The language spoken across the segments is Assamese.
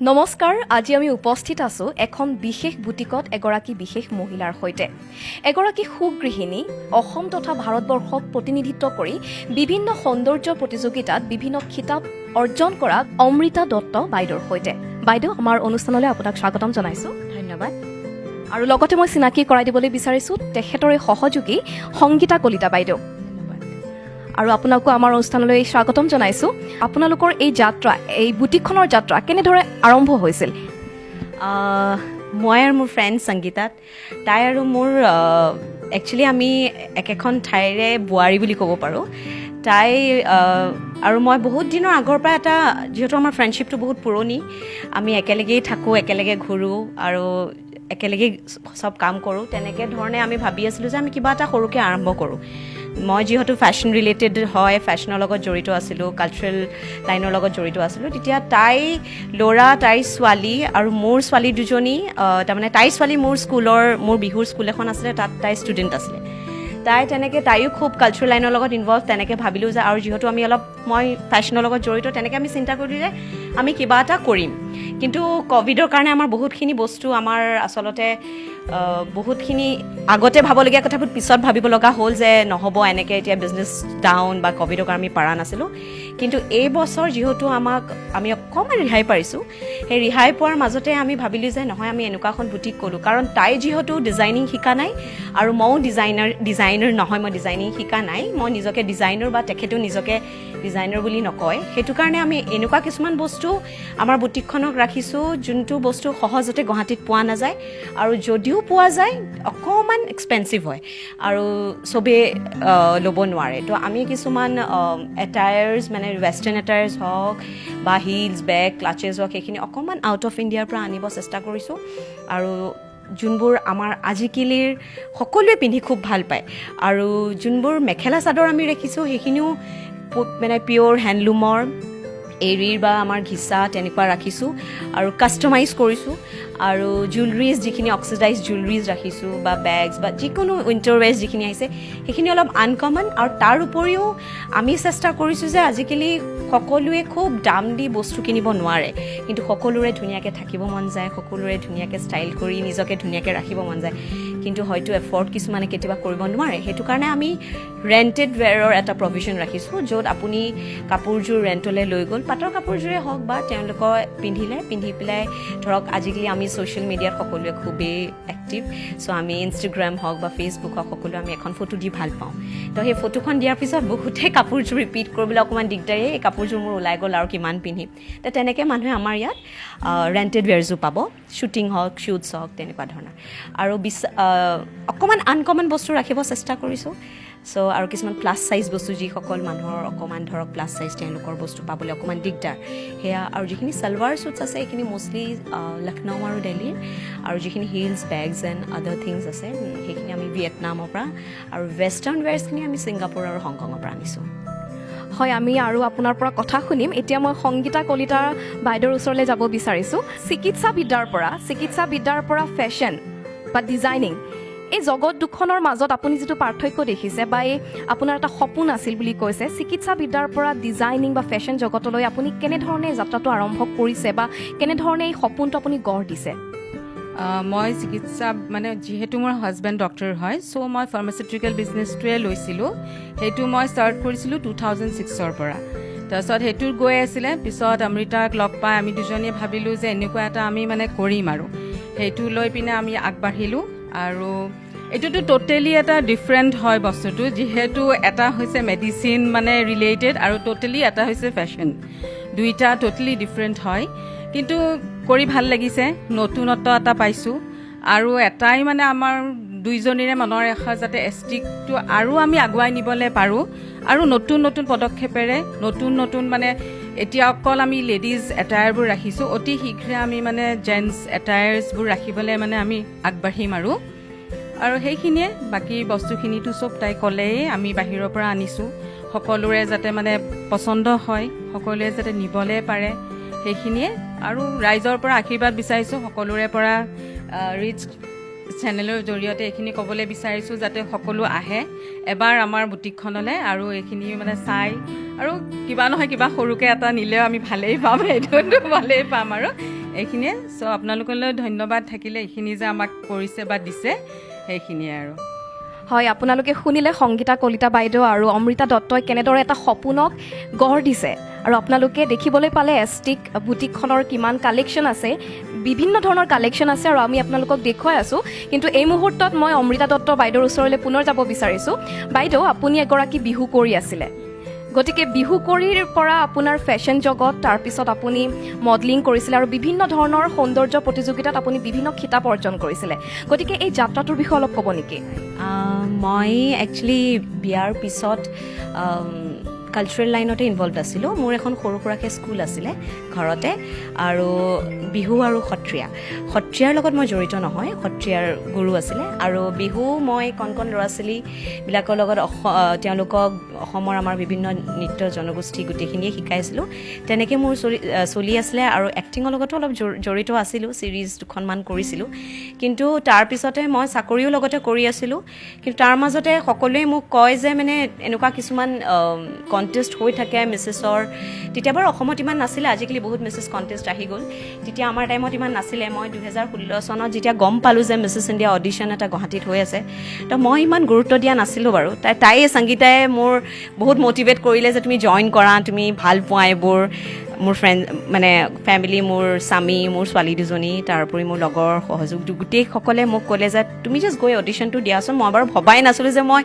নমস্কাৰ আজি আমি উপস্থিত আছো এখন বিশেষ বুটিকত এগৰাকী বিশেষ মহিলাৰ সৈতে এগৰাকী সুগৃহিণী অসম তথা ভাৰতবৰ্ষক প্ৰতিনিধিত্ব কৰি বিভিন্ন সৌন্দৰ্য প্ৰতিযোগিতাত বিভিন্ন খিতাপ অৰ্জন কৰা অমৃতা দত্ত বাইদেউৰ সৈতে বাইদেউ আমাৰ অনুষ্ঠানলৈ আপোনাক স্বাগতম জনাইছো ধন্যবাদ আৰু লগতে মই চিনাকি কৰাই দিবলৈ বিচাৰিছো তেখেতৰে সহযোগী সংগীতা কলিতা বাইদেউ আৰু আপোনাকো আমাৰ অনুষ্ঠানলৈ স্বাগতম জনাইছো আপোনালোকৰ এই যাত্ৰা এই বুটিকখনৰ যাত্ৰা কেনেদৰে আৰম্ভ হৈছিল মই আৰু মোৰ ফ্ৰেণ্ড সংগীতাত তাই আৰু মোৰ একচুৱেলি আমি একেখন ঠাইৰে বোৱাৰী বুলি ক'ব পাৰোঁ তাই আৰু মই বহুত দিনৰ আগৰ পৰা এটা যিহেতু আমাৰ ফ্ৰেণ্ডশ্বিপটো বহুত পুৰণি আমি একেলগেই থাকোঁ একেলগে ঘূৰোঁ আৰু একেলগে চব কাম কৰোঁ তেনেকৈ ধৰণে আমি ভাবি আছিলোঁ যে আমি কিবা এটা সৰুকৈ আৰম্ভ কৰোঁ মই যিহেতু ফেশ্বন ৰিলেটেড হয় ফেশ্বনৰ লগত জড়িত আছিলোঁ কালচাৰেল লাইনৰ লগত জড়িত আছিলোঁ তেতিয়া তাই ল'ৰা তাইৰ ছোৱালী আৰু মোৰ ছোৱালী দুজনী তাৰমানে তাইৰ ছোৱালী মোৰ বিহুৰ স্কুল এখন আছিলে তাত তাই ষ্টুডেণ্ট আছিলে তাই তেনেকৈ তাইও খুব কালচাৰেল লাইনৰ লগত ইনভলভ তেনেকৈ ভাবিলোঁ যে আৰু যিহেতু আমি অলপ মই ফেশ্বনৰ লগত জড়িত তেনেকৈ আমি চিন্তা কৰিলোঁ যে আমি কিবা এটা কৰিম কিন্তু ক'ভিডৰ কাৰণে আমাৰ বহুতখিনি বস্তু আমাৰ আচলতে বহুতখিনি আগতে ভাবলগীয়া কথাবোৰ পিছত ভাবিব লগা হ'ল যে নহ'ব এনেকৈ এতিয়া বিজনেছ ডাউন বা ক'ভিডৰ কাৰণে আমি পৰা নাছিলোঁ কিন্তু এই বছৰ যিহেতু আমি অকণমান ৰেহাই পাৰিছোঁ সেই ৰেহাই পোৱাৰ মাজতে আমি ভাবিলোঁ যে নহয় আমি এনেকুৱা এখন বুটিক কৰোঁ কাৰণ তাই যিহেতু ডিজাইনিং শিকা নাই আৰু ময়ো ডিজাইনাৰ নহয় মই ডিজাইনিং শিকা নাই মই নিজকে ডিজাইনাৰ বা তেখেতেও নিজকে ডিজাইনাৰ বুলি নকয় সেইটো কাৰণে আমি এনেকুৱা কিছুমান বস্তু আমাৰ বুটিকখনক ৰাখিছোঁ যোনটো বস্তু সহজতে গুৱাহাটীত পোৱা নাযায় আৰু যদিও পোৱা যায় অকণমান এক্সপেঞ্চিভ হয় আৰু চবেই ল'ব নোৱাৰে তো আমি কিছুমান এটায়াৰ্ছ মানে ৱেষ্টাৰ্ণ এটায়াৰ্ছ হওক বা হিলছ বেগ ক্লাচেছ হওক সেইখিনি অকণমান আউট অফ ইণ্ডিয়াৰ পৰা আনিব চেষ্টা কৰিছোঁ আৰু যোনবোৰ আমাৰ আজিকালিৰ সকলোৱে পিন্ধি খুব ভাল পায় আৰু যোনবোৰ মেখেলা চাদৰ আমি ৰাখিছোঁ সেইখিনিও মানে পিয়'ৰ হেণ্ডলুমৰ এৰীৰ বা আমাৰ ঘিচা তেনেকুৱা ৰাখিছোঁ আৰু কাষ্টমাইজ কৰিছোঁ আৰু জুৱেলাৰিজ যিখিনি অক্সিডাইজ জুৱেলাৰিজ ৰাখিছোঁ বা বেগছ বা যিকোনো উইণ্টাৰ ৱেৰ্ছ যিখিনি আহিছে সেইখিনি অলপ আনকমন আৰু তাৰ উপৰিও আমি চেষ্টা কৰিছোঁ যে আজিকালি সকলোৱে খুব দাম দি বস্তু কিনিব নোৱাৰে কিন্তু সকলোৰে ধুনীয়াকৈ থাকিব মন যায় সকলোৰে ধুনীয়াকৈ ষ্টাইল কৰি নিজকে ধুনীয়াকৈ ৰাখিব মন যায় কিন্তু হয়তো এফৰ্ড কিছুমানে কেতিয়াবা কৰিব নোৱাৰে সেইটো কাৰণে আমি ৰেণ্টেড ৱেৰৰ এটা প্ৰভিজন ৰাখিছোঁ য'ত আপুনি কাপোৰযোৰ ৰেণ্টলৈ লৈ গ'ল পাটৰ কাপোৰযোৰে হওক বা তেওঁলোকৰ পিন্ধি পেলাই ধৰক আজিকালি আমি ছ'চিয়েল মিডিয়াত সকলোৱে খুবেই এক্টিভ চ' আমি ইনষ্টাগ্ৰাম হওক বা ফেচবুক হওক সকলোৱে আমি এখন ফটো দি ভাল পাওঁ তো সেই ফটোখন দিয়াৰ পিছত বহুতেই কাপোৰযোৰ ৰিপিট কৰিবলৈ অকণমান দিগদাৰী এই কাপোৰযোৰ মোৰ ওলাই গ'ল আৰু কিমান পিন্ধিম তো তেনেকৈ মানুহে আমাৰ ইয়াত ৰেণ্টেড ৱেৰযোৰ পাব শ্বুটিং হওক শ্বুটছ হওক তেনেকুৱা ধৰণৰ আৰু অকণমান আনকমন বস্তু ৰাখিব চেষ্টা কৰিছোঁ চ' আৰু কিছুমান প্লাছ চাইজ বস্তু যিসকল মানুহৰ অকণমান ধৰক প্লাছ চাইজ তেওঁলোকৰ বস্তু পাবলৈ অকণমান দিগদাৰ সেয়া আৰু যিখিনি ছালৱাৰ শ্বুটছ আছে সেইখিনি মষ্টলি লক্ষ্ণৌ আৰু দিল্লীৰ আৰু যিখিনি hills bags and other things আছে সেইখিনি আমি ভিয়েটনামৰ পৰা আৰু ৱেষ্টাৰ্ণ ৱেৰছখিনি আমি ছিংগাপুৰ আৰু হংকঙৰ পৰা আনিছোঁ হয় আমি আৰু আপোনাৰ পৰা কথা শুনিম এতিয়া মই সংগীতা কলিতা বাইদেউৰ ওচৰলৈ যাব বিচাৰিছোঁ চিকিৎসাবিদ্যাৰ পৰা ফেশ্বন বা ডিজাইনিং এই জগত দুখনৰ মাজত আপুনি যিটো পাৰ্থক্য দেখিছে বা এই আপোনাৰ এটা সপোন আছিল বুলি কৈছে চিকিৎসাবিদ্যাৰ পৰা ডিজাইনিং বা ফেশ্বন জগতলৈ আপুনি কেনেধৰণে যাত্ৰাটো আৰম্ভ কৰিছে বা কেনেধৰণে এই সপোনটো আপুনি গঢ় দিছে মই চিকিৎসা মানে যিহেতু মোৰ হাজবেণ্ড ডক্টৰ হয় চ' মই ফাৰ্মাচিউটিকেল বিজনেছটোৱে লৈছিলোঁ সেইটো মই ষ্টাৰ্ট কৰিছিলোঁ 2006ৰ পৰা তাৰপিছত সেইটো গৈ আছিলে পিছত অমৃতাক লগ পাই আমি দুজনীয়ে ভাবিলোঁ যে এনেকুৱা এটা আমি মানে কৰিম আৰু সেইটো লৈ পিনে আমি আগবাঢ়িলোঁ আৰু এইটোতো টোটেলি এটা ডিফাৰেণ্ট হয় বস্তুটো যিহেতু এটা হৈছে মেডিচিন মানে ৰিলেটেড আৰু টোটেলি এটা হৈছে ফেশ্বন দুইটা টোটেলি ডিফাৰেণ্ট হয় কিন্তু কৰি ভাল লাগিছে নতুনত্ব এটা পাইছোঁ আৰু এটাই মানে আমাৰ দুইজনীৰে মনৰ আশা যাতে এষ্টিকটো আৰু আমি আগুৱাই নিবলৈ পাৰোঁ আৰু নতুন পদক্ষেপেৰে নতুন মানে এতিয়া অকল আমি লেডিজ এটায়াৰবোৰ ৰাখিছোঁ অতি শীঘ্ৰে আমি মানে জেণ্টছ এটায়াৰ্ছবোৰ ৰাখিবলৈ মানে আমি আগবাঢ়িম আৰু সেইখিনিয়ে বাকী বস্তুখিনিতো চব তাই ক'লেই আমি বাহিৰৰ পৰা আনিছোঁ সকলোৰে যাতে মানে পচন্দ হয় সকলোৱে যাতে নিবলৈ পাৰে সেইখিনিয়ে আৰু ৰাইজৰ পৰা আশীৰ্বাদ বিচাৰিছোঁ সকলোৰে পৰা ৰিচ চেনেলৰ জৰিয়তে এইখিনি ক'বলৈ বিচাৰিছোঁ যাতে সকলো আহে এবাৰ আমাৰ বুটিকখনলৈ আৰু এইখিনি মানে চাই আৰু কিবা নহয় কিবা সৰুকৈ এটা নিলেও আমি ভালেই পাম, এইটোতো ভালেই পাম আৰু এইখিনিয়ে চ' আপোনালোকলৈ ধন্যবাদ থাকিলে এইখিনি যে আমাক কৰিছে বা দিছে সেইখিনিয়ে আৰু হয়, আপোনালোকে শুনিলে সংগীতা কলিতা বাইদেউ আৰু অমৃতা দত্তই কেনেদৰে এটা সপোনক গঢ় দিছে আৰু আপোনালোকে দেখিবলৈ পালে এষ্টিক বুটিকখনৰ কিমান কালেকশ্যন আছে, বিভিন্ন ধৰণৰ কালেকশ্যন আছে আৰু আমি আপোনালোকক দেখুৱাই আছোঁ। কিন্তু এই মুহূৰ্তত মই অমৃতা দত্ত বাইদেউৰ ওচৰলৈ পুনৰ যাব বিচাৰিছোঁ। বাইদেউ, আপুনি এগৰাকী বিহু কৰি আছিলে, গতিকে বিহু কৰিৰ পৰা আপোনাৰ ফেশ্বন জগত, তাৰপিছত আপুনি মডেলিং কৰিছিলে আৰু বিভিন্ন ধৰণৰ সৌন্দৰ্য প্ৰতিযোগিতাত আপুনি বিভিন্ন খিতাপ অৰ্জন কৰিছিলে। গতিকে এই যাত্ৰাটোৰ বিষয়ে অলপ ক'ব নেকি? মই একচুৱেলি বিয়াৰ পিছত কালচাৰেল লাইনতে ইনভলভ আছিলোঁ। মোৰ এখন সৰু সুৰাকৈ স্কুল আছিলে ঘৰতে, আৰু বিহু আৰু সত্ৰীয়াৰ লগত মই জড়িত নহয়, সত্ৰীয়াৰ গুৰু আছিলে। আৰু বিহু মই কণ ল'ৰা ছোৱালীবিলাকৰ লগত তেওঁলোকক অসমৰ আমাৰ বিভিন্ন নৃত্য জনগোষ্ঠী গোটেইখিনিয়ে শিকাইছিলোঁ। তেনেকৈ মোৰ চলি আছিলে আৰু এক্টিঙৰ লগতো অলপ জড়িত আছিলোঁ, ছিৰিজ 2খনমান কৰিছিলোঁ। কিন্তু তাৰপিছতে মই চাকৰিও লগতে কৰি আছিলোঁ। কিন্তু তাৰ মাজতে সকলোৱে মোক কয় যে মানে এনেকুৱা কিছুমান কণ্টেষ্ট হৈ থাকে মিছেছৰ। তেতিয়া বাৰু অসমত ইমান নাছিলে, আজিকালি বহুত মিছেছ কণ্টেষ্ট আহি গ'ল, তেতিয়া আমাৰ টাইমত ইমান নাছিলে। মই 2016 চনত যেতিয়া গম পালোঁ যে মিছেছ ইণ্ডিয়া অডিশ্যন এটা গুৱাহাটীত হৈ আছে, তো মই ইমান গুৰুত্ব দিয়া নাছিলোঁ বাৰু। সংগীতাই মোৰ বহুত মটিভেট কৰিলে যে তুমি জইন কৰা, তুমি ভাল পোৱা এইবোৰ। মোৰ ফ্ৰেণ্ড মানে ফেমিলি, মোৰ স্বামী, মোৰ ছোৱালী দুজনী, তাৰোপৰি মোৰ লগৰ সহযোগ গোটেইসকলে মোক ক'লে যে তুমি জাষ্ট গৈ অডিশ্যনটো দিয়াচোন। মই বাৰু ভবাই নাছিলোঁ যে মই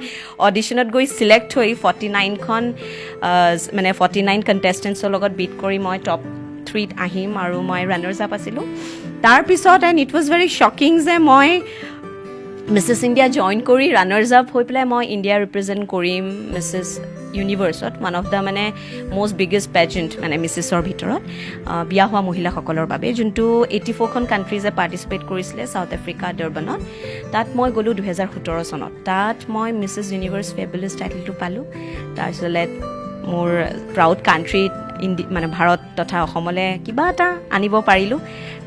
অডিশ্যনত গৈ চিলেক্ট হৈ 49 কণ্টেষ্টেণ্টছৰ লগত বিট কৰি মই টপ 3ত আহিম আৰু মই ৰানাৰ্ছ আপ আছিলোঁ। তাৰপিছত ইট ৱাজ ভেৰি শ্বকিং যে মই মিছেছ ইণ্ডিয়া জইন কৰি ৰানাৰ্ছ আপ হৈ পেলাই মই ইণ্ডিয়া ৰিপ্ৰেজেণ্ট কৰিম মিছেছ ইউনিভাৰ্ছত, ওৱান অফ দ্য মানে মষ্ট বিগেষ্ট পেজেণ্ট মানে মিছেছৰ ভিতৰত বিয়া হোৱা মহিলাসকলৰ বাবে, যোনটো 84খন কাণ্ট্ৰিজে পাৰ্টিচিপেট কৰিছিলে চাউথ আফ্ৰিকা ডাৰবানত। তাত মই গ'লোঁ 2017 চনত। তাত মই মিছেছ ইউনিভাৰ্ছ ফেবুলাছ টাইটেলটো পালোঁ। তাৰপিছতে মোৰ প্ৰাউড কাণ্ট্ৰিত মানে ভাৰত তথা অসমলৈ কিবা এটা আনিব পাৰিলোঁ।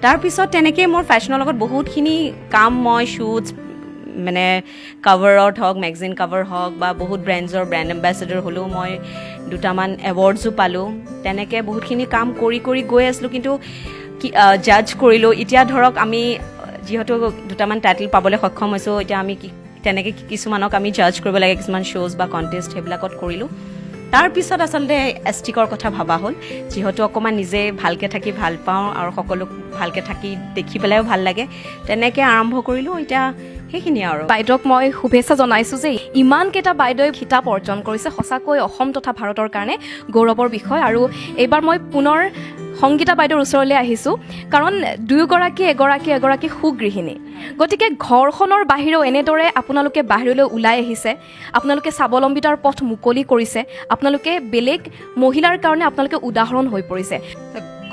তাৰপিছত তেনেকৈ মোৰ ফেশ্বনৰ লগত বহুতখিনি কাম, মই শ্বুটছ মানে কভাৰত হওক, মেগাজিন কভাৰ হওক বা বহুত ব্ৰেণ্ড এম্বেচেডৰ হ'লেও মই 2টামান এৱাৰ্ডছো পালোঁ। তেনেকৈ বহুতখিনি কাম কৰি গৈ আছিলোঁ। কিন্তু জাজ কৰিলোঁ। এতিয়া ধৰক আমি যিহেতু 2টামান টাইটেল পাবলৈ সক্ষম হৈছোঁ, এতিয়া আমি তেনেকৈ কিছুমানক আমি জাজ কৰিব লাগে, কিছুমান শ্ব'জ বা কণ্টেষ্ট সেইবিলাকত কৰিলোঁ। তাৰপিছত আচলতে এষ্টিকৰ কথা ভবা হ'ল, যিহেতু অকণমান নিজে ভালকৈ থাকি ভাল পাওঁ আৰু সকলো ভালকৈ থাকি দেখি পেলাইও ভাল লাগে, তেনেকৈ আৰম্ভ কৰিলোঁ। এতিয়া সেইখিনিয়ে আৰু। বাইদেউক মই শুভেচ্ছা জনাইছোঁ যে ইমানকেইটা বাইদেৱে খিতাপ অৰ্জন কৰিছে, সঁচাকৈ অসম তথা ভাৰতৰ কাৰণে গৌৰৱৰ বিষয়। আৰু এইবাৰ মই পুনৰ সংগীতা বাইদেউৰ ওচৰলৈ আহিছোঁ, কাৰণ দুয়োগৰাকী এগৰাকী সুগৃহিণী। গতিকে ঘৰখনৰ বাহিৰেও এনেদৰে আপোনালোকে বাহিৰলৈ ওলাই আহিছে, আপোনালোকে স্বাৱলম্বিতাৰ পথ মুকলি কৰিছে, আপোনালোকে বেলেগ মহিলাৰ কাৰণে আপোনালোকে উদাহৰণ হৈ পৰিছে।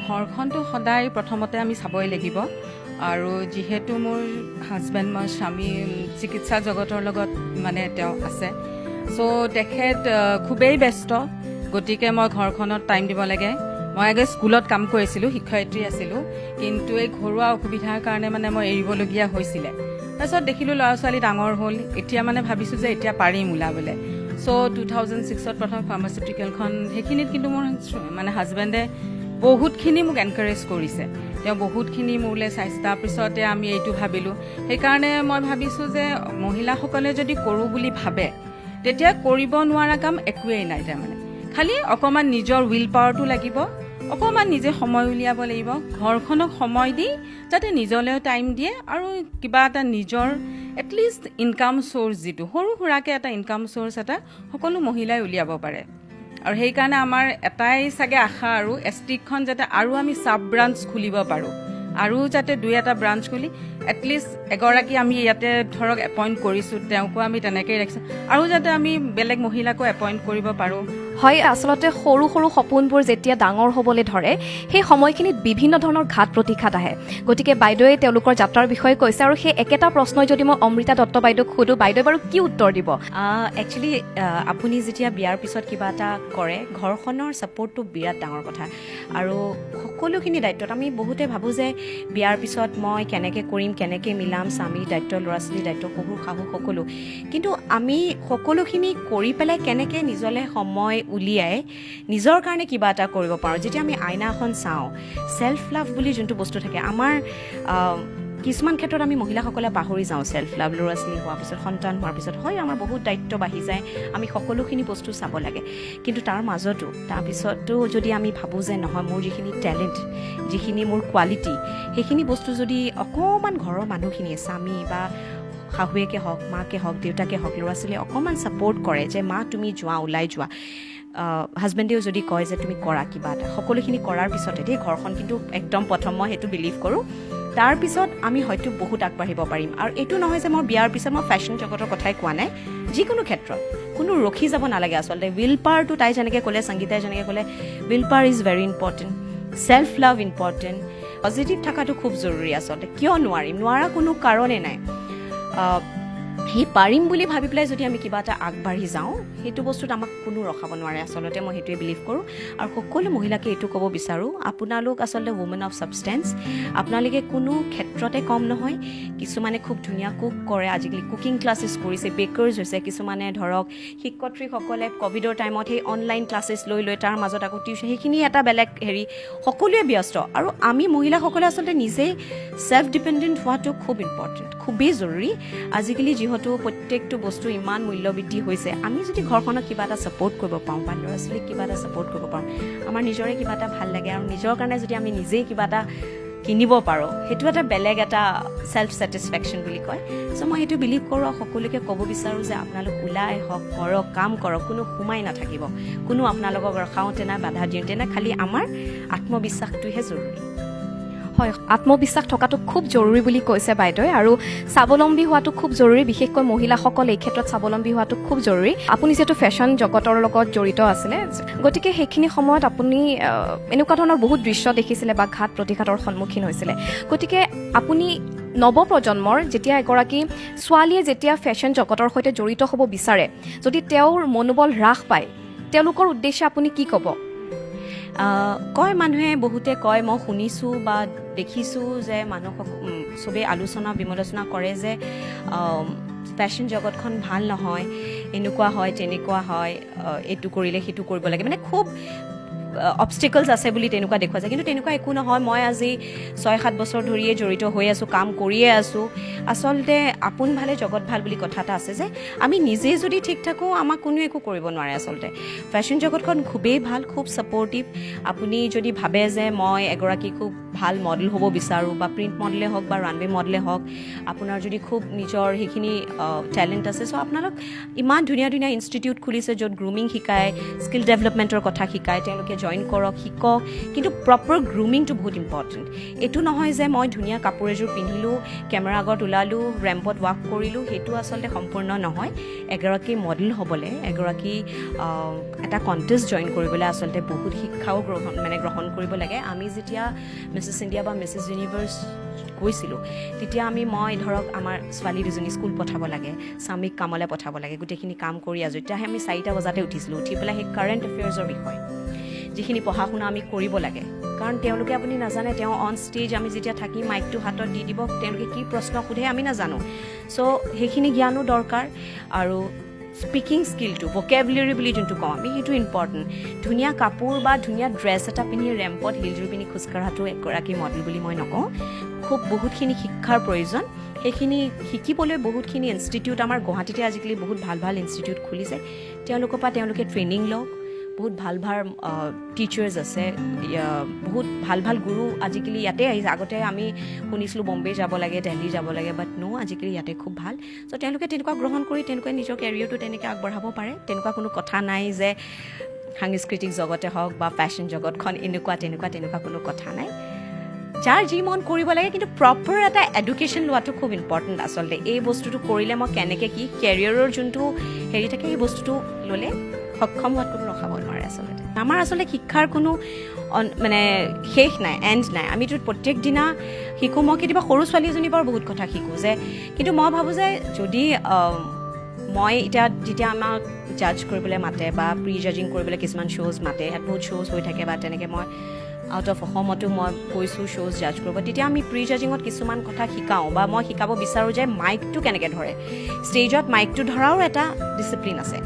ঘৰখনটো সদায় প্ৰথমতে আমি চাবই লাগিব। আৰু যিহেতু মোৰ হাজবেণ্ড, মোৰ স্বামী চিকিৎসা জগতৰ লগত মানে তেওঁ আছে, চ' তেখেত খুবেই ব্যস্ত, গতিকে মই ঘৰখনত টাইম দিব লাগে। মই আগে স্কুলত কাম কৰিছিলোঁ, শিক্ষয়িত্ৰী আছিলোঁ, কিন্তু এই ঘৰুৱা অসুবিধাৰ কাৰণে মানে মই এৰিবলগীয়া হৈছিলে। তাৰপিছত দেখিলোঁ ল'ৰা ছোৱালী ডাঙৰ হ'ল, এতিয়া মানে ভাবিছোঁ যে এতিয়া পাৰিম ওলাবলৈ। চ' 2006ত প্ৰথম ফাৰ্মাচিউটিকেলখন, সেইখিনিত কিন্তু মোৰ মানে হাজবেণ্ডে বহুতখিনি মোক এনকাৰেজ কৰিছে, তেওঁ বহুতখিনি মোলৈ চাইছে। তাৰপিছতে আমি এইটো ভাবিলোঁ, সেইকাৰণে মই ভাবিছোঁ যে মহিলাসকলে যদি কৰোঁ বুলি ভাবে, তেতিয়া কৰিব নোৱাৰা কাম একোৱেই নাই। তাৰমানে খালি অকণমান নিজৰ উইল পাৱাৰটো লাগিব, অকণমান নিজে সময় উলিয়াব লাগিব, ঘৰখনক সময় দি যাতে নিজলৈও টাইম দিয়ে আৰু কিবা এটা নিজৰ এটলিষ্ট ইনকাম চ'ৰ্চ, যিটো সৰু সুৰাকৈ এটা ইনকাম চ'ৰ্চ এটা সকলো মহিলাই উলিয়াব পাৰে। আৰু সেইকাৰণে আমাৰ এটাই চাগে আশা, আৰু এষ্টিকখন যাতে আৰু আমি চাব ব্ৰাঞ্চ খুলিব পাৰোঁ, আৰু যাতে 2-এটা ব্ৰাঞ্চ খুলি এটলিষ্ট এগৰাকী আমি ইয়াতে ধৰক এপইণ্ট কৰিছোঁ, তেওঁকো আমি তেনেকৈয়ে ৰাখিছোঁ, আৰু যাতে আমি বেলেগ মহিলাকো এপইণ্ট কৰিব পাৰোঁ। হয়, আচলতে সৰু সৰু সপোনবোৰ যেতিয়া ডাঙৰ হ'বলৈ ধৰে, সেই সময়খিনিত বিভিন্ন ধৰণৰ ঘাত প্ৰতিঘাত আহে। গতিকে বাইদেৱে তেওঁলোকৰ যাত্ৰাৰ বিষয়ে কৈছে, আৰু সেই একেটা প্ৰশ্নই যদি মই অমৃতা দত্ত বাইদেউক সোধোঁ, বাইদেৱে বাৰু কি উত্তৰ দিব? একচুৱেলি আপুনি যেতিয়া বিয়াৰ পিছত কিবা এটা কৰে, ঘৰখনৰ ছাপৰ্টটো বিৰাট ডাঙৰ কথা। আৰু সকলোখিনি দায়িত্বত আমি বহুতে ভাবোঁ যে বিয়াৰ পিছত মই কেনেকৈ কৰিম, কেনেকৈ মিলাম স্বামীৰ দায়িত্ব, ল'ৰা ছোৱালীৰ দায়িত্ব, শহুৰ শাহু সকলো। কিন্তু আমি সকলোখিনি কৰি পেলাই কেনেকৈ নিজলৈ সময় উলিয়াই নিজৰ কাৰণে কিবা এটা কৰিব পাৰোঁ। যেতিয়া আমি আইনা এখন চাওঁ, ছেল্ফ লাভ বুলি যোনটো বস্তু থাকে, আমাৰ কিছুমান ক্ষেত্ৰত আমি মহিলাসকলে পাহৰি যাওঁ ছেল্ফ লাভ। ল'ৰা ছোৱালী হোৱাৰ পিছত, সন্তান হোৱাৰ পিছত হয় আমাৰ বহুত দায়িত্ব বাঢ়ি যায়, আমি সকলোখিনি বস্তু চাব লাগে। কিন্তু তাৰ মাজতো তাৰপিছতো যদি আমি ভাবোঁ যে নহয়, মোৰ যিখিনি টেলেণ্ট, যিখিনি মোৰ কোৱালিটি, সেইখিনি বস্তু যদি অকণমান ঘৰৰ মানুহখিনিয়ে, স্বামী বা শাহুৱেকে হওক, মাকে হওক, দেউতাকে হওক, ল'ৰা ছোৱালীয়ে অকণমান ছাপৰ্ট কৰে যে মা তুমি যোৱা, ওলাই যোৱা, হাজবেণ্ডেও যদি কয় যে তুমি কৰা কিবা এটা, সকলোখিনি কৰাৰ পিছতে দেই ঘৰখন কিন্তু একদম প্ৰথম মই সেইটো বিলিভ কৰোঁ, তাৰপিছত আমি হয়তো বহুত আগবাঢ়িব পাৰিম। আৰু এইটো নহয় যে মই বিয়াৰ পিছত মই ফেশ্বন জগতৰ কথাই কোৱা নাই, যিকোনো ক্ষেত্ৰত কোনো ৰখি যাব নালাগে আচলতে। উইল পাৱাৰটো তাই যেনেকৈ ক'লে, সংগীতাই যেনেকৈ ক'লে, will power is very important, self love important, positive থকাটো খুব জৰুৰী আচলতে। কিয় নোৱাৰিম? নোৱাৰা কোনো কাৰণেই নাই। সেই পাৰিম বুলি ভাবি পেলাই যদি আমি কিবা এটা আগবাঢ়ি যাওঁ, সেইটো বস্তুত আমাক কোনো ৰখাব নোৱাৰে আচলতে। মই সেইটোৱে বিলিভ কৰোঁ। আৰু সকলো মহিলাকে এইটো ক'ব বিচাৰোঁ, আপোনালোক আচলতে ৱুমেন অফ ছাবষ্টেঞ্চ। আপোনালোকে কোনো ক্ষেত্ৰতে কম নহয়। কিছুমানে খুব ধুনীয়া কুক কৰে, আজিকালি কুকিং ক্লাছেছ কৰিছে, বেকাৰ্ছ হৈছে, কিছুমানে ধৰক শিক্ষয়িত্ৰীসকলে ক'ভিডৰ টাইমত সেই অনলাইন ক্লাছেছ লৈ তাৰ মাজত আকৌ টিউশ্যন, সেইখিনি এটা বেলেগ হেৰি, সকলোৱে ব্যস্ত। আৰু আমি মহিলাসকলে আচলতে নিজেই ছেল্ফ ডিপেণ্ডেণ্ট হোৱাটো খুব ইম্পৰ্টেণ্ট, খুবেই জৰুৰী। আজিকালি যিহেতু প্ৰত্যেকটো বস্তু ইমান মূল্যবৃদ্ধি হৈছে, আমি যদি ঘৰখনক কিবা এটা ছাপৰ্ট কৰিব পাৰোঁ বা ল'ৰা ছোৱালীক কিবা এটা ছাপৰ্ট কৰিব পাৰোঁ, আমাৰ নিজৰে কিবা এটা ভাল লাগে। আৰু নিজৰ কাৰণে যদি আমি নিজেই কিবা এটা কিনিব পাৰোঁ, সেইটো এটা বেলেগ এটা ছেল্ফ ছেটিছফেকশ্যন বুলি কয়। চ' মই সেইটো বিলিভ কৰোঁ। সকলোকে ক'ব বিচাৰোঁ যে আপোনালোক ওলাই হওক, কৰক, কাম কৰক, কোনো সোমাই নাথাকিব, কোনো আপোনালোকক ৰখাওঁতে নাই, বাধা দিওঁতে নাই, খালি আমাৰ আত্মবিশ্বাসটোহে জৰুৰী। হয়, আত্মবিশ্বাস থকাটো খুব জৰুৰী বুলি কৈছে বাইদেৱে, আৰু স্বাৱলম্বী হোৱাটো খুব জৰুৰী, বিশেষকৈ মহিলাসকল এই ক্ষেত্ৰত স্বাৱলম্বী হোৱাটো খুব জৰুৰী। আপুনি যিহেতু ফেশ্বন জগতৰ লগত জড়িত আছিলে, গতিকে সেইখিনি সময়ত আপুনি এনেকুৱা ধৰণৰ বহুত দৃশ্য দেখিছিলে বা ঘাত প্ৰতিঘাতৰ সন্মুখীন হৈছিলে। গতিকে আপুনি নৱপ্ৰজন্মৰ যেতিয়া এগৰাকী ছোৱালীয়ে যেতিয়া ফেশ্বন জগতৰ সৈতে জড়িত হ'ব বিচাৰে, যদি তেওঁৰ মনোবল হ্ৰাস পায়, তেওঁলোকৰ উদ্দেশ্যে আপুনি কি ক'ব? কয় মানুহে, বহুতে কয়, মই শুনিছোঁ বা দেখিছোঁ যে চবেই আলোচনা বিমলোচনা কৰে যে ফেশ্বন জগতখন ভাল নহয়, এনেকুৱা হয়, তেনেকুৱা হয়, এইটো কৰিলে সেইটো কৰিব লাগে, মানে খুব অবষ্টিকলছ আছে বুলি তেনেকুৱা দেখুওৱা যায়। কিন্তু তেনেকুৱা একো নহয়। মই আজি 6-7 বছৰ ধৰিয়ে জড়িত হৈ আছোঁ, কাম কৰিয়ে আছোঁ। আচলতে আপোন ভালে জগত ভাল বুলি কথা এটা আছে যে আমি নিজে যদি ঠিক থাকোঁ, আমাক কোনো একো কৰিব নোৱাৰে আচলতে। ফেশ্বন জগতখন খুবেই ভাল, খুব ছাপৰ্টিভ। আপুনি যদি ভাবে যে মই এগৰাকী খুব ভাল মডেল হ'ব বিচাৰোঁ, বা প্ৰিণ্ট মডেলে হওক বা ৰানৱে মডেলে হওক, আপোনাৰ যদি খুব নিজৰ সেইখিনি টেলেণ্ট আছে, চ' আপোনালোক ইমান ধুনীয়া ধুনীয়া ইনষ্টিটিউট খুলিছে য'ত গ্ৰুমিং শিকায়, স্কিল ডেভেলপমেণ্টৰ কথা শিকায়, তেওঁলোকে জইন কৰক, শিকক। কিন্তু প্ৰপাৰ গ্ৰুমিংটো বহুত ইম্পৰ্টেণ্ট। এইটো নহয় যে মই ধুনীয়া কাপোৰ এযোৰ পিন্ধিলোঁ, কেমেৰা আগত ওলালোঁ, ৰেম্পত ৱাক কৰিলোঁ, সেইটো আচলতে সম্পূৰ্ণ নহয়। এগৰাকী মডেল হ'বলৈ, এগৰাকী এটা কণ্টেষ্ট জইন কৰিবলৈ আচলতে বহুত শিক্ষাও গ্ৰহণ কৰিব লাগে। আমি যেতিয়া মিছেছ ইণ্ডিয়া বা মিছেছ ইউনিভাৰ্ছ গৈছিলোঁ, তেতিয়া মই ধৰক আমাৰ ছোৱালী দুজনী স্কুল পঠাব লাগে, স্বামীক কামলৈ পঠাব লাগে, গোটেইখিনি কাম কৰি আজৰি। তেতিয়াহে আমি 4টা বজাতে উঠিছিলোঁ, উঠি পেলাই সেই কাৰেণ্ট এফেয়াৰ্ছৰ বিষয়ে যিখিনি পঢ়া শুনা আমি কৰিব লাগে, কাৰণ তেওঁলোকে আপুনি নাজানে, তেওঁ অন ষ্টেজ আমি যেতিয়া থাকি মাইকটো হাতত দি দিব, তেওঁলোকে কি প্ৰশ্ন সোধে আমি নাজানো। চ' সেইখিনি জ্ঞানো দৰকাৰ। আৰু স্পিকিং স্কিলটো, ভকেবুলাৰী বুলি যোনটো কওঁ আমি, সেইটো ইম্পৰ্টেণ্ট। ধুনীয়া কাপোৰ বা ধুনীয়া ড্ৰেছ এটা পিন্ধি ৰেম্পত হিলযোৰ পিন্ধি খোজকঢ়াটো এগৰাকী মডেল বুলি মই নকওঁ। খুব বহুতখিনি শিক্ষাৰ প্ৰয়োজন। সেইখিনি শিকিবলৈ বহুতখিনি ইনষ্টিটিউট আমাৰ গুৱাহাটীতে আজিকালি বহুত ভাল ভাল ইনষ্টিটিউট খুলিছে, তেওঁলোকৰ পৰা তেওঁলোকে ট্ৰেইনিং লওক। বহুত ভাল ভাল টিচাৰ্ছ আছে, বহুত ভাল ভাল গুৰু আজিকালি ইয়াতে আহিছে। আগতে আমি শুনিছিলোঁ বম্বে যাব লাগে, দিল্লী যাব লাগে, বাট আজিকালি ইয়াতে খুব ভাল। চ' তেওঁলোকে তেনেকুৱা গ্ৰহণ কৰি তেওঁলোকে নিজৰ কেৰিয়াৰটো তেনেকৈ আগবঢ়াব পাৰে। তেনেকুৱা কোনো কথা নাই যে সাংস্কৃতিক জগতে হওক বা ফেশ্বন জগতখন এনেকুৱা তেনেকুৱা কোনো কথা নাই। যাৰ যি মন কৰিব লাগে, কিন্তু প্ৰপাৰ এটা এডুকেশ্যন লোৱাটো খুব ইম্পৰ্টেণ্ট আচলতে। এই বস্তুটো কৰিলে মই কেনেকৈ কি কেৰিয়াৰৰ যোনটো হেৰি থাকে, সেই বস্তুটো ল'লে সক্ষম হোৱাত কোনো ৰখাব নোৱাৰে আচলতে। আমাৰ আচলতে শিক্ষাৰ কোনো মানে শেষ নাই, এণ্ড নাই। আমিতো প্ৰত্যেক দিনা শিকোঁ। মই কেতিয়াবা সৰু ছোৱালী এজনীৰ পৰা বহুত কথা শিকোঁ যে, কিন্তু মই ভাবোঁ যে যদি মই এতিয়া যেতিয়া আমাক জাজ কৰিবলৈ মাতে বা প্ৰি জাজিং কৰিবলৈ কিছুমান শ্ব'জ মাতে, ইয়াত বহুত শ্ব'জ হৈ থাকে বা তেনেকৈ মই আউট অফ অসমতো মই গৈছোঁ শ্ব'জ জাজ কৰিব, তেতিয়া আমি প্ৰি জাজিঙত কিছুমান কথা শিকাওঁ বা মই শিকাব বিচাৰোঁ যে মাইকটো কেনেকৈ ধৰে, ষ্টেজত মাইকটো ধৰাৰো এটা ডিচিপ্লিন আছে,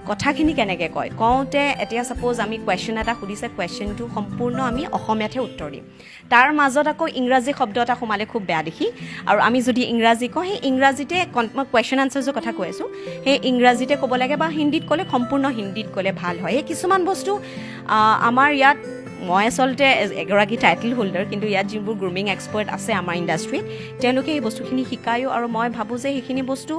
কথাখিনি কেনেকৈ কওঁতে এতিয়া ছাপ'জ আমি কুৱেশ্যন এটা সুধিছে, কুৱেশ্যনটো সম্পূৰ্ণ আমি অসমীয়াতহে উত্তৰ দিম, তাৰ মাজত আকৌ ইংৰাজী শব্দ এটা সোমালে খুব বেয়া দেখি, আৰু আমি যদি ইংৰাজী কওঁ সেই ইংৰাজীতে মই কুৱেশ্যন আনচাৰ্ছৰ কথা কৈ আছোঁ, সেই ইংৰাজীতে ক'ব লাগে বা হিন্দীত ক'লে সম্পূৰ্ণ হিন্দীত ক'লে ভাল হয়। সেই কিছুমান বস্তু আমাৰ ইয়াত, মই আচলতে এগৰাকী টাইটেল হোল্ডাৰ, কিন্তু ইয়াত যিবোৰ গ্ৰুমিং এক্সপাৰ্ট আছে আমাৰ ইণ্ডাষ্ট্ৰীত তেওঁলোকে এই বস্তুখিনি শিকায়ো, আৰু মই ভাবোঁ যে সেইখিনি বস্তু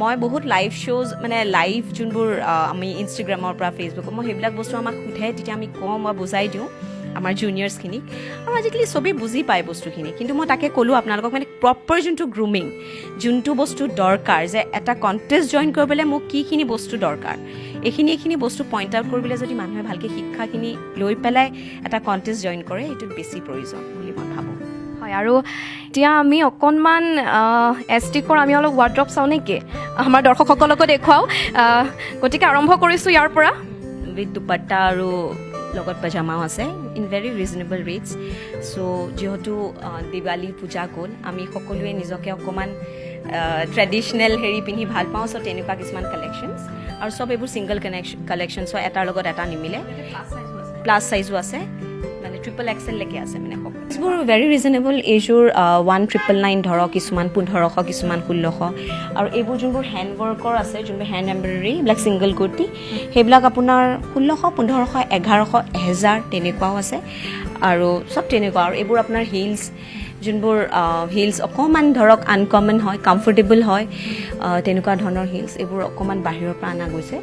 মই বহুত লাইভ শ্ব'জ মানে লাইভ যোনবোৰ আমি ইনষ্টাগ্ৰামৰ পৰা ফেচবুকৰ, মই সেইবিলাক বস্তু আমাক সোধে, তেতিয়া আমি কওঁ বা বুজাই দিওঁ আমাৰ জুনিয়ৰ্ছখিনিক, আৰু আজিকালি চবেই বুজি পায় বস্তুখিনি। কিন্তু মই তাকে ক'লোঁ আপোনালোকক মানে প্ৰপাৰ যোনটো গ্ৰুমিং, যোনটো বস্তু দৰকাৰ, যে এটা কণ্টেষ্ট জইন কৰিবলৈ মোক কিখিনি বস্তু দৰকাৰ, এইখিনি বস্তু পইণ্ট আউট কৰিবলৈ যদি মানুহে ভালকৈ শিক্ষাখিনি লৈ পেলাই এটা কণ্টেষ্ট জইন কৰে, সেইটোত বেছি প্ৰয়োজন বুলি মই ভাবোঁ। হয়, আৰু এতিয়া আমি অকণমান এষ্টিকৰ আমি অলপ ৱাৰ্ড্ৰপ চাওঁ নেকি, আমাৰ দৰ্শকসকলকো দেখুৱাওঁ, গতিকে আৰম্ভ কৰিছোঁ ইয়াৰ পৰা। উইথ দুপাট্টা আৰু লগত পাজামাও আছে ইন ভেৰি ৰিজনেবল ৰেটছ। চ' যিহেতু দিৱালী পূজা গ'ল, আমি সকলোৱে নিজকে অকণমান ট্ৰেডিশ্যনেল হেৰি পিন্ধি ভাল পাওঁ, চ' তেনেকুৱা কিছুমান কালেকশ্যনছ, আৰু চব এইবোৰ ছিংগল কালেকশ্যনছ হয়, এটাৰ লগত এটা নিমিলে, প্লাছ চাইজো আছে, মানে XXL লৈকে আছে মানে এইবোৰ ভেৰি ৰিজনেবল। এইযোৰ 1999 ধৰক, কিছুমান 1500, কিছুমান 1600, আৰু এইবোৰ যোনবোৰ হেণ্ড ৱৰ্কৰ আছে, যোনবোৰ হেণ্ড এম্ব্ৰইডাৰী, এইবিলাক ছিংগল কুৰ্তি, সেইবিলাক আপোনাৰ 1600, 1500, 1100, 1000 তেনেকুৱাও আছে, আৰু চব তেনেকুৱা। আৰু এইবোৰ আপোনাৰ হিলছ, যোনবোৰ হিলছ অকণমান ধৰক আনকমন হয়, কমফৰ্টেবল হয়, তেনেকুৱা ধৰণৰ হিলছ, এইবোৰ অকণমান বাহিৰৰ পৰা অনা গৈছে।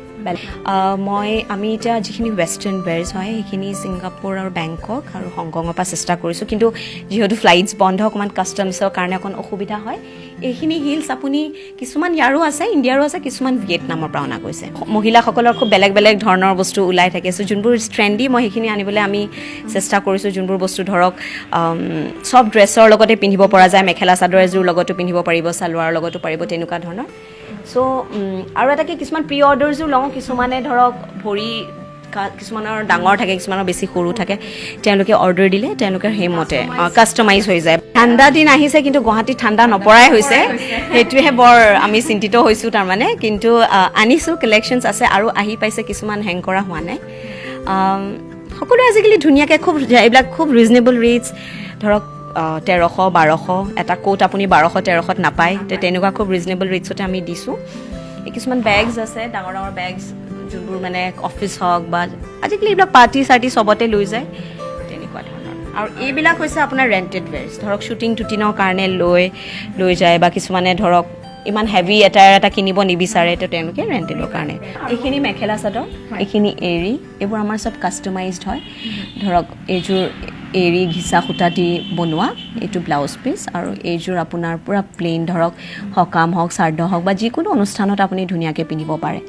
আমি এতিয়া যিখিনি ৱেষ্টাৰ্ণ ৱেৰছ হয় সেইখিনি ছিংগাপুৰ আৰু বেংকক আৰু হংকঙৰ পৰা চেষ্টা কৰিছোঁ, কিন্তু যিহেতু ফ্লাইটছ বন্ধ, অকণমান কাষ্টমছৰ কাৰণে অকণ অসুবিধা হয়। এইখিনি হিলছ আপুনি কিছুমান ইয়াৰো আছে, ইণ্ডিয়াৰো আছে, কিছুমান ভিয়েটনামৰ পৰা অনা গৈছে। মহিলাসকলৰ খুব বেলেগ বেলেগ ধৰণৰ বস্তু ওলাই থাকে, চ' যোনবোৰ ট্ৰেণ্ডি মই সেইখিনি আনিবলৈ আমি চেষ্টা কৰিছোঁ। যোনবোৰ বস্তু ধৰক চব ড্ৰেছৰ লগতে পিন্ধিব পৰা যায়, মেখেলা চাদৰ এযোৰ লগতো পিন্ধিব পাৰিব, ছালৱাৰৰ লগতো পাৰিব, তেনেকুৱা ধৰণৰ। চ' আৰু এটাকে কিছুমান প্ৰি অৰ্ডাৰছো লওঁ, কিছুমানে ধৰক ভৰি কিছুমানৰ ডাঙৰ থাকে, কিছুমানৰ বেছি সৰু থাকে, তেওঁলোকে অৰ্ডাৰ দিলে তেওঁলোকে সেইমতে কাষ্টমাইজ হৈ যায়। ঠাণ্ডা দিন আহিছে, কিন্তু গুৱাহাটীত ঠাণ্ডা নপৰাই হৈছে, সেইটোহে বৰ আমি চিন্তিত হৈছোঁ তাৰমানে, কিন্তু আনিছোঁ, কালেকশ্যনছ আছে আৰু আহি পাইছে, কিছুমান হেং কৰা হোৱা নাই। সকলোৱে আজিকালি ধুনীয়াকৈ খুব এইবিলাক খুব ৰিজনেবল ৰেটছ, ধৰক 1300, 1200, এটা কোট আপুনি 1200, 1300 নাপায়, তেনেকুৱা খুব ৰিজনেবল ৰেটছতে আমি দিছোঁ। কিছুমান বেগছ আছে, ডাঙৰ ডাঙৰ বেগছ, যোনবোৰ মানে অফিচ হওক বা আজিকালি এইবিলাক পাৰ্টি চাৰ্টি চবতে লৈ যায়, তেনেকুৱা ধৰণৰ। আৰু এইবিলাক হৈছে আপোনাৰ ৰেণ্টেড ৱেৰছ, ধৰক শ্বুটিং টুটিঙৰ কাৰণে লৈ যায়, বা কিছুমানে ধৰক ইমান হেভি এটা কিনিব নিবিচাৰে, তো তেওঁলোকে ৰেণ্টেডৰ কাৰণে। এইখিনি মেখেলা চাদৰ, এইখিনি এৰী, এইবোৰ আমাৰ চব কাষ্টমাইজড হয়। ধৰক এইযোৰ এৰী ঘিচা সূতা দি বনোৱা, এইটো ব্লাউজ পিচ, আৰু এইযোৰ আপোনাৰ পূৰা প্লেইন, ধৰক সকাম হওক, শ্ৰাদ্ধ হওক বা যিকোনো অনুষ্ঠানত আপুনি ধুনীয়াকৈ পিন্ধিব পাৰে।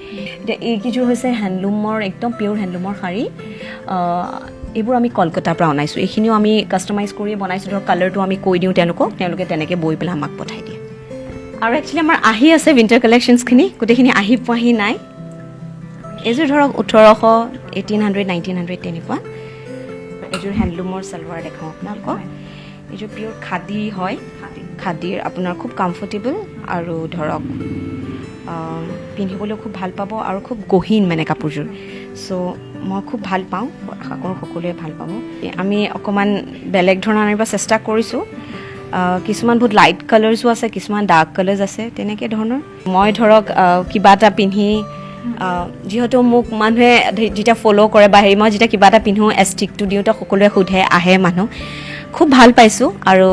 এতিয়া এইকেইযোৰ হৈছে হেণ্ডলুমৰ, একদম পিয়'ৰ হেণ্ডলুমৰ শাৰী, এইবোৰ আমি কলকাতাৰ পৰা অনাইছোঁ। এইখিনিও আমি কাষ্টমাইজ কৰিয়ে বনাইছোঁ, ধৰক কালাৰটো আমি কৈ দিওঁ তেওঁলোকে তেনেকৈ বৈ পেলাই আমাক পঠাই দিয়ে। আৰু একচুৱেলি আমাৰ আহি আছে উইণ্টাৰ কালেকশ্যনছখিনি, গোটেইখিনি আহি পোৱাহি নাই। এইযোৰ ধৰক 1800, 1800, 1900 তেনেকুৱা। এইযোৰ হেণ্ডলুমৰ ছালৱাৰ দেখাওঁ আপোনালোকক, এইযোৰ পিয়'ৰ খাদী হয়, খাদীৰ আপোনাৰ খুব কমফৰ্টেবল, আৰু ধৰক পিন্ধিবলৈও খুব ভাল পাব, আৰু খুব গহীন মানে কাপোৰযোৰ। চ' মই খুব ভাল পাওঁ, আশা কৰোঁ সকলোৱে ভাল পাব। আমি অকণমান বেলেগ ধৰণৰ আনিব চেষ্টা কৰিছোঁ, কিছুমান বহুত লাইট কালাৰ্ছো আছে, কিছুমান ডাৰ্ক কালাৰ্ছ আছে, তেনেকৈ ধৰণৰ। মই ধৰক কিবা এটা পিন্ধি, যিহেতু মোক মানুহে যেতিয়া ফ'ল' কৰে বা হেৰি, মই যেতিয়া কিবা এটা পিন্ধোঁ, এষ্টিকটো দিওঁতে সকলোৱে সোধে, আহে মানুহ, খুব ভাল পাইছোঁ। আৰু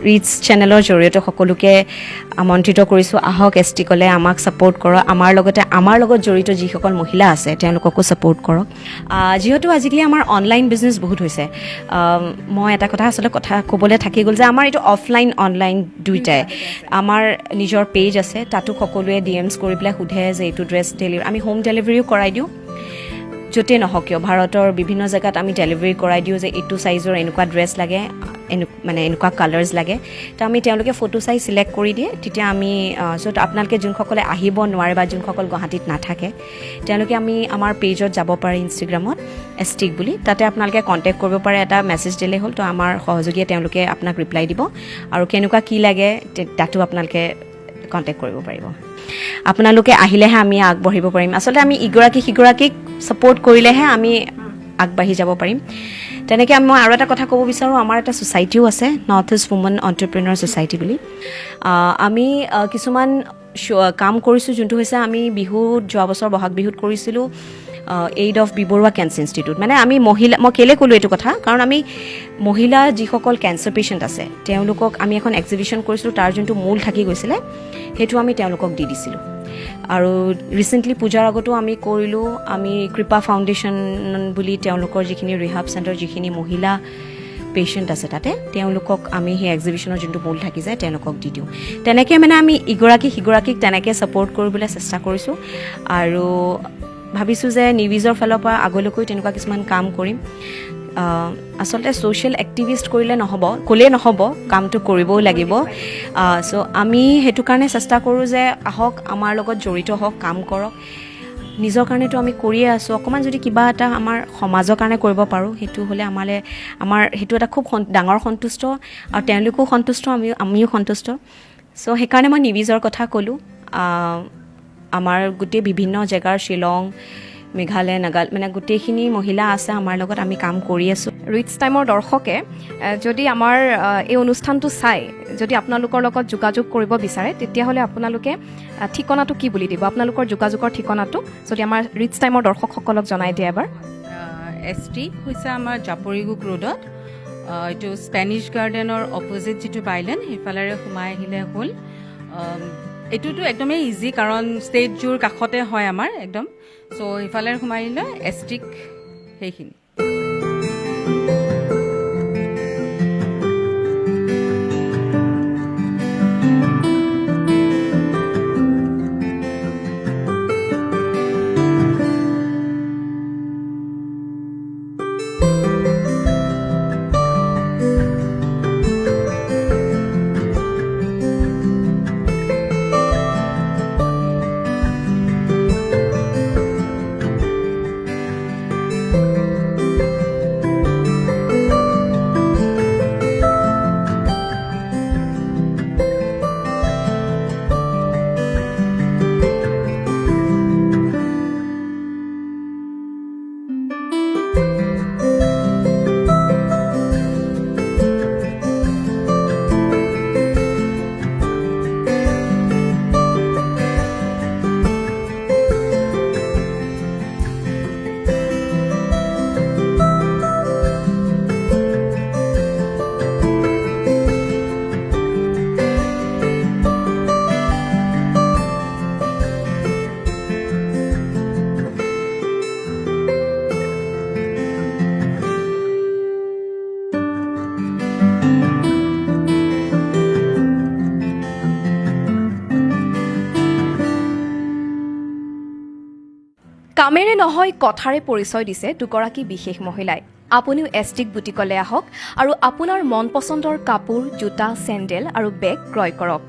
ৰিটছ চেনেলৰ জৰিয়তে সকলোকে আমন্ত্ৰিত কৰিছোঁ, আহক এষ্টিকলৈ, আমাক ছাপোৰ্ট কৰক, আমাৰ লগত জড়িত যিসকল মহিলা আছে তেওঁলোককো ছাপোৰ্ট কৰক। যিহেতু আজিকালি আমাৰ অনলাইন বিজনেছ বহুত হৈছে, মই এটা কথা ক'বলৈ থাকি গ'ল যে আমাৰ এইটো অফলাইন অনলাইন দুইটাই। আমাৰ নিজৰ পেজ আছে, তাতো সকলোৱে DMs কৰি পেলাই সোধে যে এইটো ড্ৰেছ আমি হোম ডেলিভাৰীও কৰাই দিওঁ। য'তে নহওক কিয় ভাৰতৰ বিভিন্ন জেগাত আমি ডেলিভাৰী কৰাই দিওঁ যে এইটো চাইজৰ এনেকুৱা ড্ৰেছ লাগে মানে এনেকুৱা কালাৰ্ছ লাগে তো আমি তেওঁলোকে ফটো চাই চিলেক্ট কৰি দিয়ে তেতিয়া আমি য'ত আপোনালোকে যোনসকলে আহিব নোৱাৰে বা যোনসকল গুৱাহাটীত নাথাকে তেওঁলোকে আমাৰ পেজত যাব পাৰে ইনষ্টাগ্ৰামত এষ্টিক বুলি তাতে আপোনালোকে কণ্টেক্ট কৰিব পাৰে এটা মেছেজ দিলেই হ'ল তো আমাৰ সহযোগীয়ে তেওঁলোকে আপোনাক ৰিপ্লাই দিব আৰু কেনেকুৱা কি লাগে তাতো আপোনালোকে কণ্টেক্ট কৰিব পাৰিব আপোনালোকে আহিলেহে আমি আগবাঢ়িব পাৰিম আচলতে আমি ইগৰাকী সিগৰাকীক ছাপোৰ্ট কৰিলেহে আমি আগবাঢ়ি যাব পাৰিম তেনেকৈ মই আৰু এটা কথা ক'ব বিচাৰোঁ আমাৰ এটা ছ'চাইটিও আছে নৰ্থ ইষ্ট উমেন এণ্টাৰপ্ৰেনাৰ ছ'চাইটি বুলি আমি কিছুমান কাম কৰিছোঁ যোনটো হৈছে আমি বিহুত যোৱা বছৰ বহাগ বিহুত কৰিছিলোঁ aid of B Borooah cancer institute মানে আমি মহিলা মই কেলৈ ক'লোঁ এইটো কথা কাৰণ আমি মহিলা যিসকল কেঞ্চাৰ পেচেণ্ট আছে তেওঁলোকক আমি এখন এক্সিবিশ্যন কৰিছিলোঁ তাৰ যোনটো মূল থাকি গৈছিলে সেইটো আমি তেওঁলোকক দি দিছিলোঁ আৰু ৰিচেণ্টলি পূজাৰ আগতো আমি কৰিলোঁ আমি কৃপা ফাউণ্ডেশ্যন বুলি তেওঁলোকৰ যিখিনি ৰিহাব চেণ্টাৰ যিখিনি মহিলা পেচেণ্ট আছে তাতে তেওঁলোকক আমি সেই এক্সিবিশ্যনৰ যোনটো মূল থাকি যায় তেওঁলোকক দি দিওঁ তেনেকৈ মানে আমি ইগৰাকী সিগৰাকীক তেনেকৈ ছাপোৰ্ট কৰিবলৈ চেষ্টা কৰিছোঁ আৰু ভাবিছোঁ যে নিউজৰ ফালৰ পৰা আগলৈকৈ তেনেকুৱা কিছুমান কাম কৰিম আচলতে ছ'চিয়েল এক্টিভিষ্ট কৰিলে নহ'ব ক'লেই নহ'ব কামটো কৰিবও লাগিব চ' আমি সেইটো কাৰণে চেষ্টা কৰোঁ যে আহক আমাৰ লগত জড়িত হওক কাম কৰক নিজৰ কাৰণেতো আমি কৰিয়ে আছোঁ অকণমান যদি কিবা এটা আমাৰ সমাজৰ কাৰণে কৰিব পাৰোঁ সেইটো হ'লে আমাৰ সেইটো এটা খুব ডাঙৰ সন্তুষ্ট আৰু তেওঁলোকেও সন্তুষ্ট আমিও সন্তুষ্ট চ' সেইকাৰণে মই নিউজৰ কথা ক'লোঁ আমাৰ গোটেই বিভিন্ন জেগাৰ শ্বিলং মেঘালয় নাগালেণ্ড মানে গোটেইখিনি মহিলা আছে আমাৰ লগত আমি কাম কৰি আছোঁ ৰিটছ টাইমৰ দৰ্শকে যদি আমাৰ এই অনুষ্ঠানটো চাই যদি আপোনালোকৰ লগত যোগাযোগ কৰিব বিচাৰে তেতিয়াহ'লে আপোনালোকে ঠিকনাটো কি বুলি দিব আপোনালোকৰ যোগাযোগৰ ঠিকনাটো যদি আমাৰ ৰিটছ টাইমৰ দৰ্শকসকলক জনাই দিয়ে এবাৰ এষ্টিক হৈছে আমাৰ জাপৰিগুক ৰোডত এইটো স্পেনিছ গাৰ্ডেনৰ অপজিট যিটো বাইলেন সেইফালেৰে সোমাই আহিলে হ'ল এইটোতো একদমেই ইজি কাৰণ ষ্টেজযোৰ কাষতে হয় আমাৰ একদম চ' সেইফালে সোমাই আহিলে এষ্টিক সেইখিনি কামেৰে নহয় কথাৰে পৰিচয় দিছে দুগৰাকী বিশেষ মহিলাই আপুনিও এষ্টিক বুটিকলৈ আহক আৰু আপোনাৰ মন পচন্দৰ কাপোৰ জোতা চেণ্ডেল আৰু বেগ ক্ৰয় কৰক